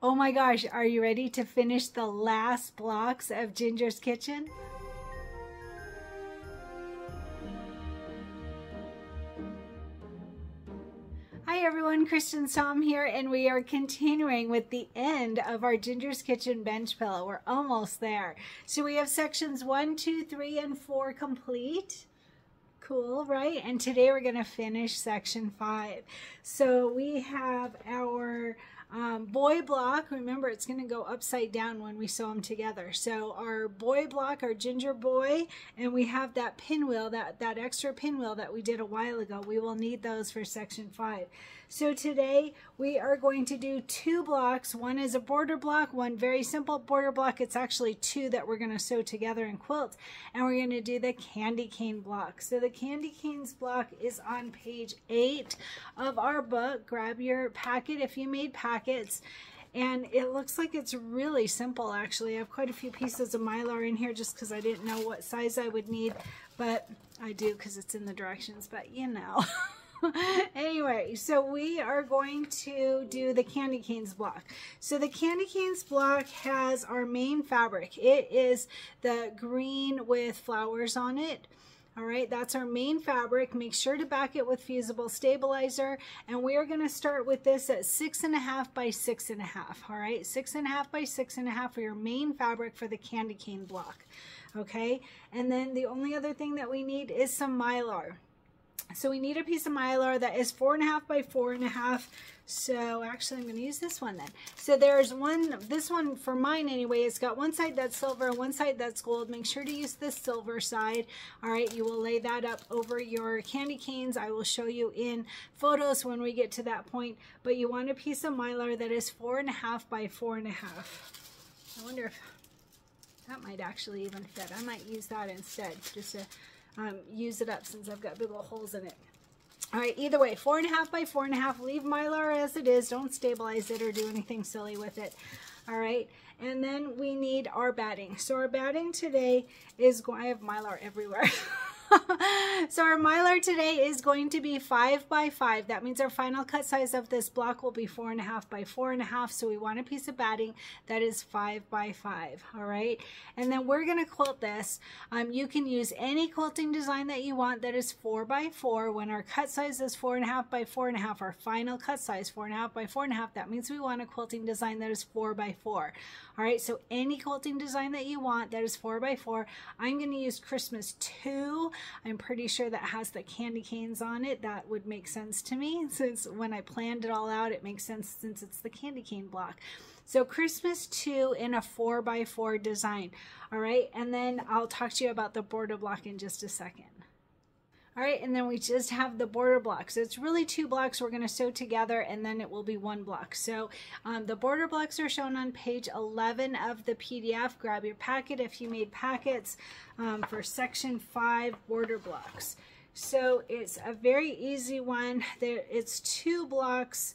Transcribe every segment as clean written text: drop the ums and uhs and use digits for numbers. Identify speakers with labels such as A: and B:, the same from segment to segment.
A: Oh my gosh, are you ready to finish the last blocks of Ginger's kitchen? Hi everyone, Cristin here, and we are continuing with the end of our Ginger's Kitchen bench pillow. We're almost there. So we have sections 1, 2, 3, and 4 complete. Cool, right? And today we're going to finish section 5. So we have our boy block. Remember, it's going to go upside down when we sew them together. So our boy block, our ginger boy, and we have that pinwheel, that extra pinwheel that we did a while ago. We will need those for section 5. So today we are going to do 2 blocks. One is a border block, one very simple border block. It's actually 2 that we're going to sew together and quilt. And we're going to do the candy cane block. So the candy canes block is on page 8 of our book. Grab your packet if you made packets. And it looks like it's really simple, actually. I have quite a few pieces of Mylar in here just because I didn't know what size I would need. But I do because it's in the directions, but you know. Anyway, so we are going to do the candy canes block. So the candy canes block has our main fabric. It is the green with flowers on it. All right, that's our main fabric. Make sure to back it with fusible stabilizer. And we are going to start with this at 6.5 by 6.5. All right, 6.5 by 6.5 for your main fabric for the candy cane block. Okay, and then the only other thing that we need is some Mylar. So we need a piece of Mylar that is 4.5 by 4.5. So actually I'm going to use this one then. So there's one, this one for mine anyway, it's got one side that's silver and one side that's gold. Make sure to use the silver side. All right, you will lay that up over your candy canes. I will show you in photos when we get to that point. But you want a piece of Mylar that is 4.5 by 4.5. I wonder if that might actually even fit. I might use that instead just to use it up since I've got big old holes in it. All right, either way, 4.5 by 4.5. Leave Mylar as it is. Don't stabilize it or do anything silly with it. All right, and then we need our batting. So our batting today is going, I have Mylar everywhere. So our Mylar today is going to be 5 by 5. That means our final cut size of this block will be 4.5 by 4.5. So we want a piece of batting that is 5 by 5. All right. And then we're going to quilt this. You can use any quilting design that you want that is 4 by 4. When our cut size is 4.5 by 4.5, our final cut size 4.5 by 4.5, that means we want a quilting design that is 4 by 4. All right. So any quilting design that you want that is 4 by 4. I'm going to use Christmas 2. I'm pretty sure that has the candy canes on it. That would make sense to me since when I planned it all out, it makes sense since it's the candy cane block. So Christmas 2 in a 4 by 4 design. All right. And then I'll talk to you about the border block in just a second. All right, and then we just have the border block. So it's really 2 blocks we're going to sew together, and then it will be 1 block. So the border blocks are shown on page 11 of the PDF. Grab your packet if you made packets for section 5 border blocks. So it's a very easy one. It's 2 blocks,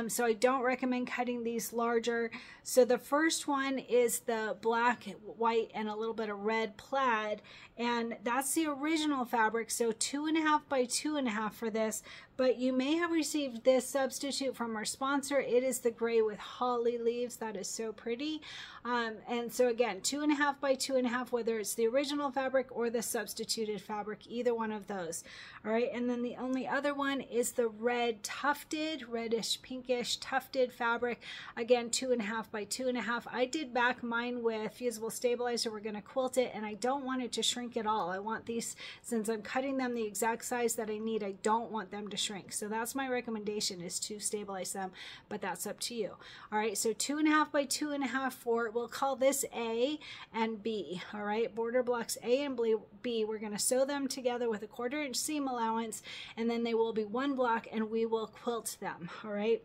A: so I don't recommend cutting these larger. So the first one is the black, white, and a little bit of red plaid, and that's the original fabric. So 2.5 by 2.5 for this, but you may have received this substitute from our sponsor. It is the gray with holly leaves. That is so pretty. And so again, 2.5 by 2.5, whether it's the original fabric or the substituted fabric, either one of those. All right, and then the only other one is the red tufted, reddish pinkish tufted fabric. Again, 2.5 by 2.5. I did back mine with fusible stabilizer. We're going to quilt it, and I don't want it to shrink at all. I want these, since I'm cutting them the exact size that I need, I don't want them to shrink. So that's my recommendation, is to stabilize them, but that's up to you. All right, so 2.5 by 2.5 for, we'll call this A and B. All right, border blocks A and B. We're going to sew them together with a 1/4 inch seam allowance, and then they will be 1 block, and we will quilt them. All right.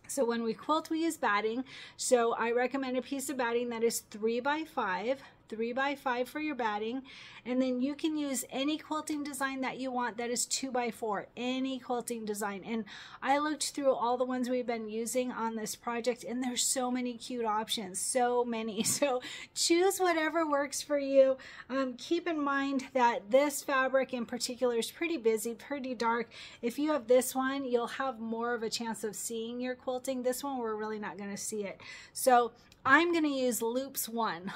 A: So when we quilt, we use batting. So I recommend a piece of batting that is 3 by 5. 3x5 for your batting, and then you can use any quilting design that you want that is 2x4, any quilting design. And I looked through all the ones we've been using on this project, and there's so many cute options, so many. So choose whatever works for you. Keep in mind that this fabric in particular is pretty busy, pretty dark. If you have this one, you'll have more of a chance of seeing your quilting. This one, we're really not going to see it. So I'm going to use loops 1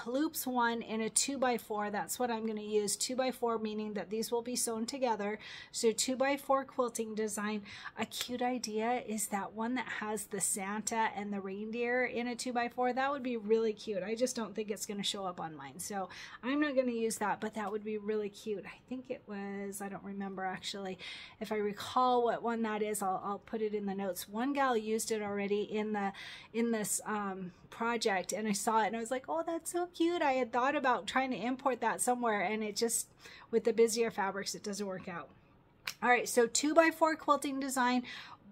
A: in a 2x4. That's what I'm going to use. 2x4, meaning that these will be sewn together. So 2x4 quilting design. A cute idea is that one that has the Santa and the reindeer in a 2x4. That would be really cute. I just don't think it's going to show up on mine. So I'm not going to use that, but that would be really cute. I think it was, I don't remember actually. If I recall what one that is, I'll put it in the notes. One gal used it already in this project, and I saw it and I was like, oh, that's so cute. I had thought about trying to import that somewhere, and it just, with the busier fabrics, it doesn't work out. All right, so 2x4 quilting design,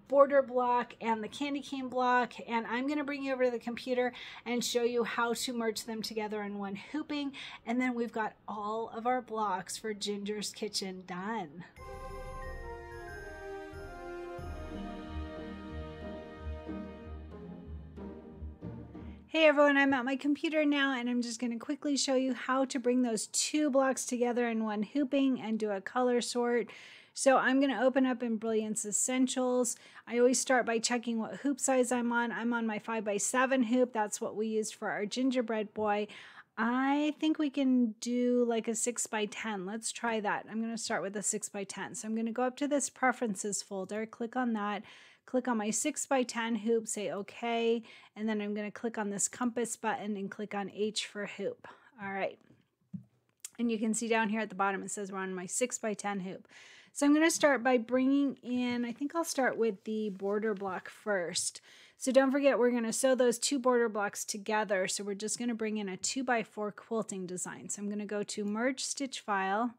A: border block, and the candy cane block, and I'm going to bring you over to the computer and show you how to merge them together in one hooping, and then we've got all of our blocks for Ginger's Kitchen done. Hey everyone, I'm at my computer now, and I'm just going to quickly show you how to bring those 2 blocks together in one hooping and do a color sort. So I'm going to open up in Brilliance Essentials. I always start by checking what hoop size I'm on. I'm on my 5x7 hoop. That's what we used for our gingerbread boy. I think we can do like a 6x10. Let's try that. I'm going to start with a 6x10. So I'm going to go up to this Preferences folder, click on that. Click on my 6x10 hoop, say OK, and then I'm going to click on this compass button and click on H for hoop. All right. And you can see down here at the bottom it says we're on my 6x10 hoop. So I'm going to start by bringing in, I think I'll start with the border block first. So don't forget, we're going to sew those 2 border blocks together. So we're just going to bring in a 2x4 quilting design. So I'm going to go to Merge Stitch File.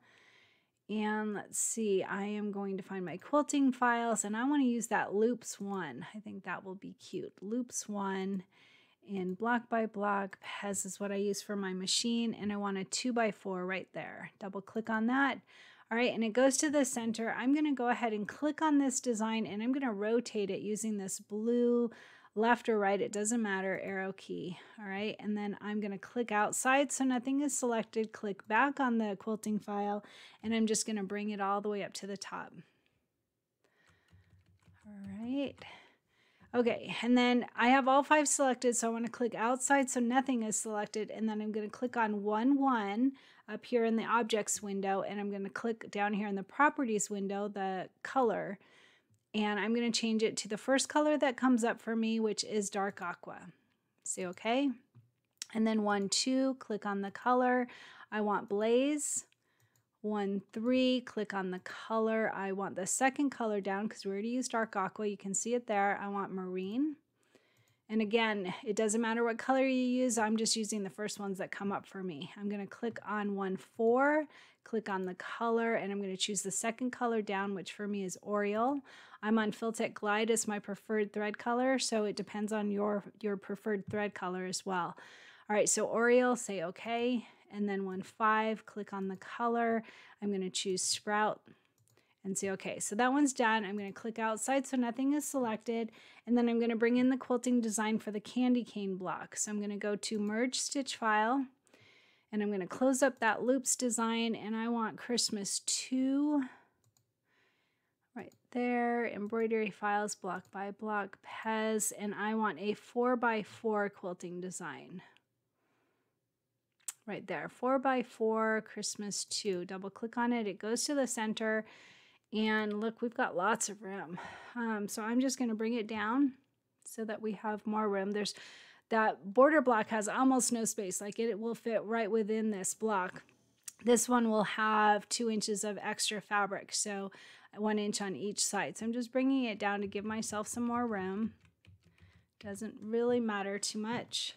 A: And let's see, I am going to find my quilting files, and I want to use that loops 1. I think that will be cute. Loops 1 in block by block. Pez is what I use for my machine, and I want a 2x4 right there. Double click on that. All right, and it goes to the center. I'm going to go ahead and click on this design, and I'm going to rotate it using this blue left or right, it doesn't matter, arrow key. All right, and then I'm going to click outside so nothing is selected, click back on the quilting file, and I'm just going to bring it all the way up to the top. All right. Okay, and then I have all 5 selected, so I want to click outside so nothing is selected, and then I'm going to click on 1-1 up here in the Objects window, and I'm going to click down here in the Properties window, the color, and I'm going to change it to the first color that comes up for me, which is dark aqua. Say OK. And then 1-2, click on the color. I want Blaze. 1-3, click on the color. I want the second color down because we already used dark aqua. You can see it there. I want Marine. And again, it doesn't matter what color you use. I'm just using the first ones that come up for me. I'm going to click on 1-4, click on the color, and I'm going to choose the second color down, which for me is Oriole. I'm on Fil-Tec Glide as my preferred thread color, so it depends on your preferred thread color as well. All right, so Oriole, say OK, and then 1-5, click on the color. I'm going to choose Sprout and say OK. So that one's done. I'm going to click outside so nothing is selected, and then I'm going to bring in the quilting design for the candy cane block. So I'm going to go to Merge Stitch File, and I'm going to close up that loops design, and I want Christmas 2 right there, embroidery files, block by block, Pez, and I want a 4x4 quilting design. Right there, 4x4 Christmas 2. Double click on it, it goes to the center, and look, we've got lots of room. So I'm just going to bring it down so that we have more room. There's that border block has almost no space, like it will fit right within this block. This one will have 2 inches of extra fabric, so 1 inch on each side. So I'm just bringing it down to give myself some more room. Doesn't really matter too much.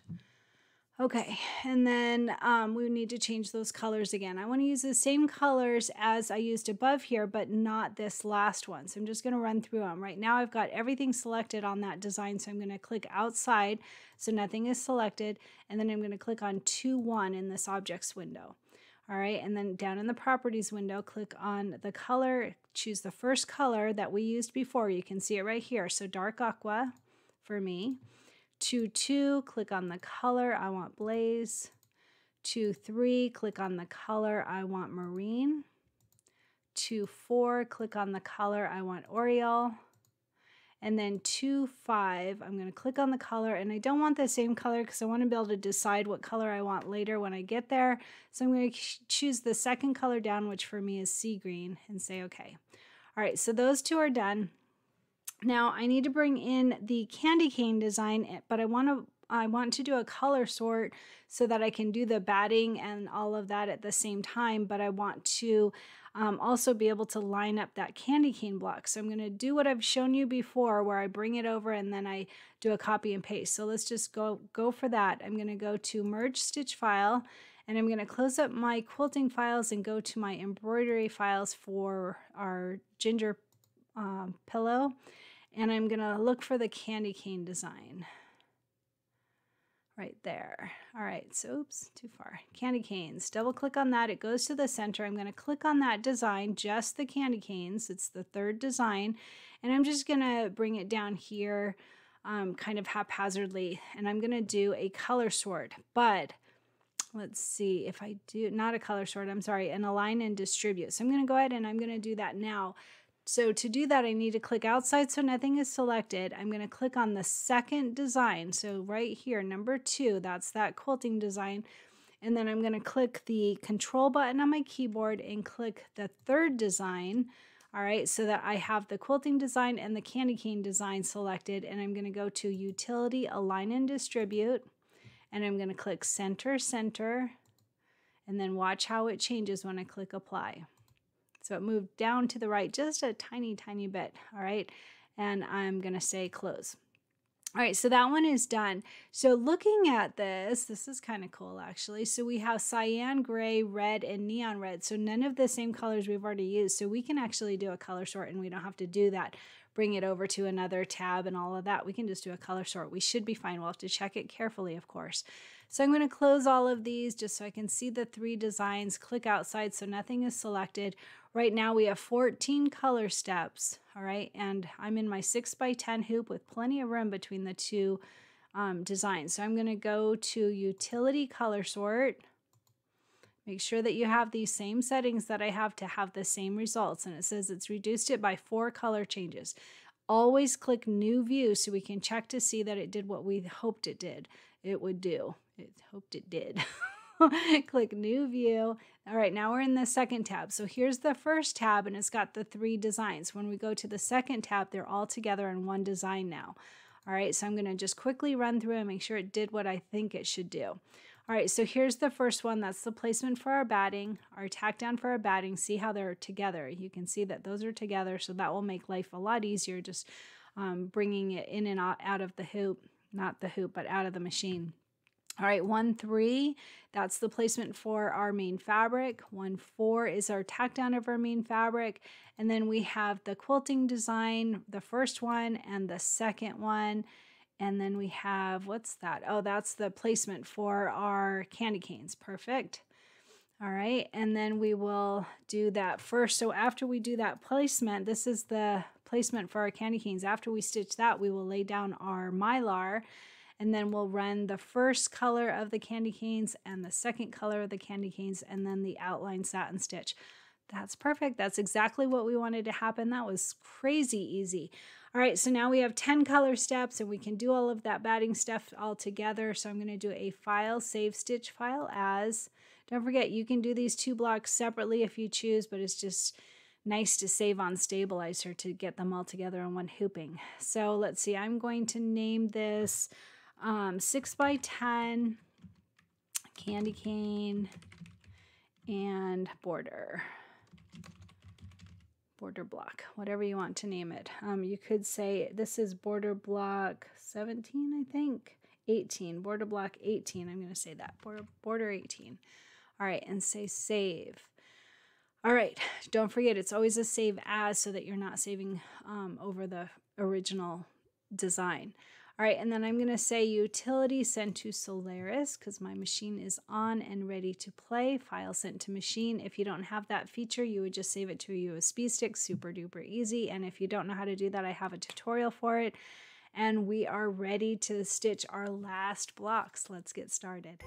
A: Okay, and then we need to change those colors again. I want to use the same colors as I used above here, but not this last one. So I'm just going to run through them. Right now I've got everything selected on that design, so I'm going to click outside so nothing is selected, and then I'm going to click on 2-1 in this objects window. All right, and then down in the properties window, click on the color, choose the first color that we used before. You can see it right here, so dark aqua for me. 2-2, click on the color, I want blaze. 2-3, click on the color, I want marine. 2-4, click on the color, I want Oriole. And then 2-5, I'm going to click on the color, and I don't want the same color because I want to be able to decide what color I want later when I get there. So I'm going to choose the second color down, which for me is sea green, and say okay. All right, so those two are done. Now I need to bring in the candy cane design, but I want to do a color sort so that I can do the batting and all of that at the same time, but I want to also be able to line up that candy cane block. So I'm going to do what I've shown you before, where I bring it over and then I do a copy and paste. So let's just go for that. I'm going to go to merge stitch file, and I'm going to close up my quilting files and go to my embroidery files for our ginger pillow. And I'm going to look for the candy cane design right there. All right, so oops, too far. Candy canes, double click on that. It goes to the center. I'm going to click on that design, just the candy canes. It's the third design. And I'm just going to bring it down here kind of haphazardly. And I'm going to do a color sort. But let's see if I do, not a color sort, I'm sorry, an align and distribute. So I'm going to go ahead and I'm going to do that now. So to do that, I need to click outside so nothing is selected. I'm going to click on the second design. So right here, number 2, that's that quilting design. And then I'm going to click the control button on my keyboard and click the third design. All right, so that I have the quilting design and the candy cane design selected. And I'm going to go to Utility, Align and Distribute. And I'm going to click Center, Center. And then watch how it changes when I click Apply. So it moved down to the right just a tiny, tiny bit, all right? And I'm going to say close. All right, so that one is done. So looking at this is kind of cool, actually. So we have cyan, gray, red, and neon red. So none of the same colors we've already used. So we can actually do a color sort, and we don't have to do that. Bring it over to another tab and all of that. We can just do a color sort. We should be fine. We'll have to check it carefully, of course. So I'm going to close all of these just so I can see the 3 designs. Click outside so nothing is selected. Right now we have 14 color steps, all right? And I'm in my 6x10 hoop with plenty of room between the 2 designs. So I'm going to go to Utility Color Sort. Make sure that you have these same settings that I have to have the same results. And it says it's reduced it by 4 color changes. Always click New View so we can check to see that it did what we hoped it did. It would do. It hoped it did. Click New View. All right, now we're in the second tab. So here's the first tab, and it's got the 3 designs. When we go to the second tab, they're all together in one design now. All right, so I'm going to just quickly run through and make sure it did what I think it should do. All right, so here's the first one. That's the placement for our batting, our tack down for our batting. See how they're together. You can see that those are together, so that will make life a lot easier just bringing it in and out of the hoop, not the hoop, but out of the machine. All right, 1-3, that's the placement for our main fabric. 1-4 is our tack down of our main fabric. And then we have the quilting design, the first one and the second one. And then we have, what's that? Oh, that's the placement for our candy canes. Perfect. All right, and then we will do that first. So after we do that placement, this is the placement for our candy canes. After we stitch that, we will lay down our mylar. And then we'll run the first color of the candy canes and the second color of the candy canes and then the outline satin stitch. That's perfect. That's exactly what we wanted to happen. That was crazy easy. All right, so now we have 10 color steps and we can do all of that batting stuff all together. So I'm going to do a file, save stitch file as. Don't forget, you can do these 2 blocks separately if you choose, but it's just nice to save on stabilizer to get them all together in one hooping. So let's see, I'm going to name this 6x10 candy cane and border block, whatever you want to name it. You could say this is border block 17, I think, 18, border block 18. I'm going to say that, border 18. All right, and say save. All right, don't forget, it's always a save as so that you're not saving over the original design. All right, and then I'm going to say utility sent to Solaris because my machine is on and ready to play. File sent to machine. If you don't have that feature, you would just save it to a USB stick. Super duper easy. And if you don't know how to do that, I have a tutorial for it. And we are ready to stitch our last blocks. Let's get started.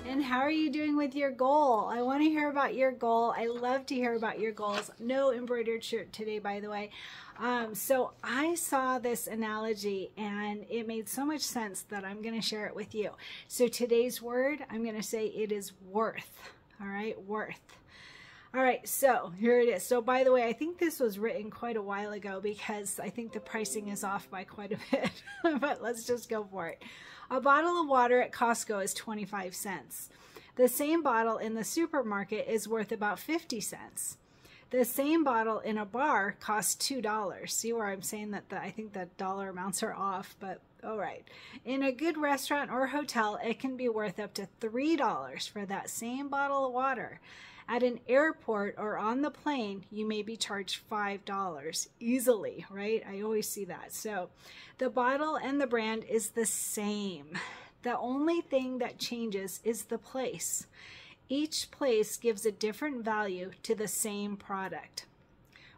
A: And how are you doing with your goal? I want to hear about your goal. I love to hear about your goals. No embroidered shirt today, by the way. So I saw this analogy and it made so much sense that I'm going to share it with you. So today's word, I'm going to say it is worth. All right, worth. All right, so here it is. So by the way, I think this was written quite a while ago because I think the pricing is off by quite a bit, but let's just go for it. A bottle of water at Costco is 25 cents. The same bottle in the supermarket is worth about 50 cents. The same bottle in a bar costs $2. See where I'm saying that I think the dollar amounts are off, but all right. In a good restaurant or hotel, it can be worth up to $3 for that same bottle of water. At an airport or on the plane, you may be charged $5 easily, right? I always see that. So the bottle and the brand is the same. The only thing that changes is the place. Each place gives a different value to the same product.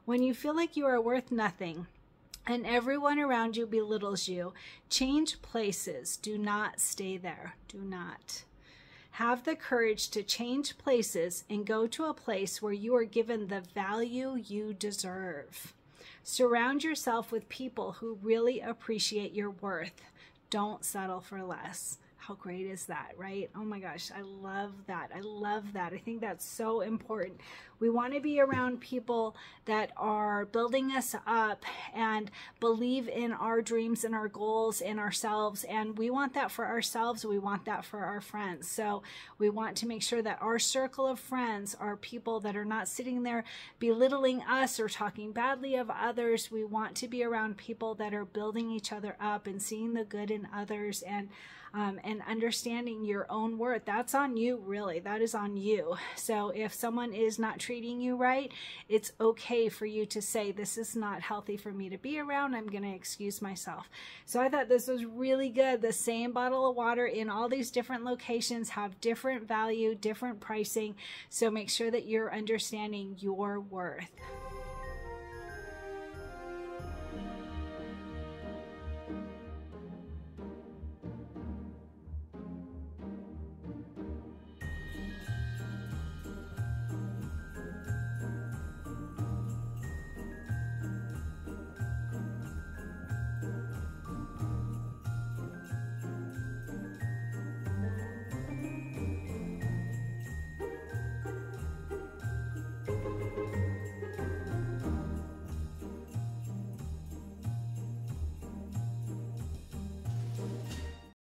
A: When you feel like you are worth nothing and everyone around you belittles you, change places. Do not stay there. Do not. Have the courage to change places and go to a place where you are given the value you deserve. Surround yourself with people who really appreciate your worth. Don't settle for less. How great is that, right? Oh my gosh, I love that. I love that. I think that's so important. We want to be around people that are building us up and believe in our dreams and our goals and ourselves. And we want that for ourselves. We want that for our friends. So we want to make sure that our circle of friends are people that are not sitting there belittling us or talking badly of others. We want to be around people that are building each other up and seeing the good in others and understanding your own worth. That's on you, really. That is on you. So if someone is not treating you right, it's okay for you to say, this is not healthy for me to be around. I'm going to excuse myself. So I thought this was really good. The same bottle of water in all these different locations have different value, different pricing. So make sure that you're understanding your worth.